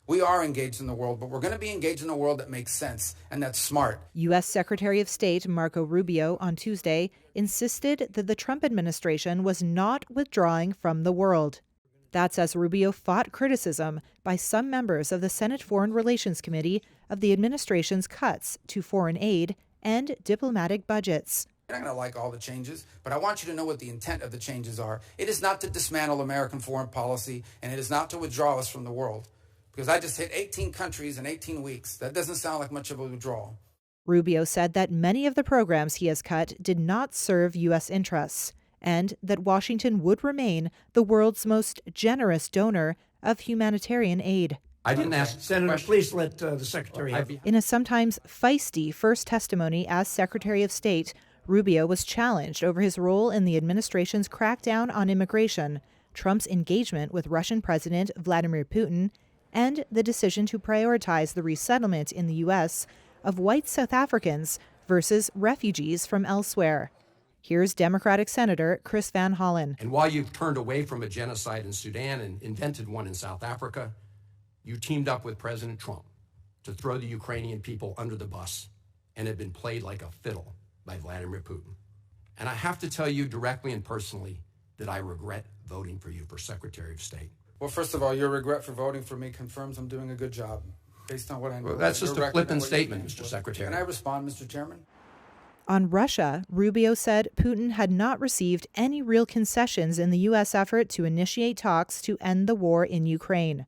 We are engaged in the world, but we're going to be engaged in a world that makes sense and that's smart. U.S. Secretary of State Marco Rubio on Tuesday insisted that the Trump administration was not withdrawing from the world. That's as Rubio fought criticism by some members of the Senate Foreign Relations Committee of the administration's cuts to foreign aid and diplomatic budgets. You're not going to like all the changes, but I want you to know what the intent of the changes are. It is not to dismantle American foreign policy, and it is not to withdraw us from the world. Because I just hit 18 countries in 18 weeks. That doesn't sound like much of a withdrawal. Rubio said that many of the programs he has cut did not serve U.S. interests, and that Washington would remain the world's most generous donor of humanitarian aid. I didn't ask. Senator, please let the Secretary have. In a sometimes feisty first testimony as Secretary of State, Rubio was challenged over his role in the administration's crackdown on immigration, Trump's engagement with Russian President Vladimir Putin, and the decision to prioritize the resettlement in the U.S. of white South Africans versus refugees from elsewhere. Here's Democratic Senator Chris Van Hollen. And while you've turned away from a genocide in Sudan and invented one in South Africa, you teamed up with President Trump to throw the Ukrainian people under the bus and have been played like a fiddle by Vladimir Putin. And I have to tell you directly and personally that I regret voting for you for Secretary of State. Well, first of all, your regret for voting for me confirms I'm doing a good job, based on what I know. Well, that's just a flippant statement, Mr. Secretary. Can I respond, Mr. Chairman? On Russia, Rubio said Putin had not received any real concessions in the U.S. effort to initiate talks to end the war in Ukraine.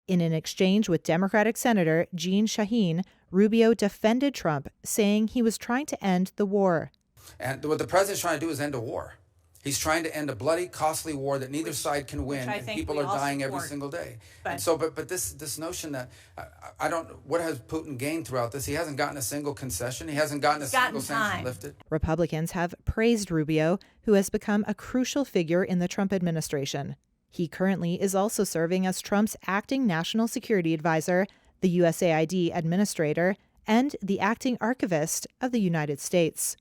In an exchange with Democratic Senator Jeanne Shaheen, Rubio defended Trump, saying he was trying to end the war. And what the president's trying to do is end a war. He's trying to end a bloody, costly war that neither side can win, and people are dying every single day. And so, but this notion that I don't, what has Putin gained throughout this? He hasn't gotten a single concession. He hasn't gotten a single sanction lifted. Republicans have praised Rubio, who has become a crucial figure in the Trump administration. He currently is also serving as Trump's acting national security advisor, the USAID administrator, and the acting archivist of the United States.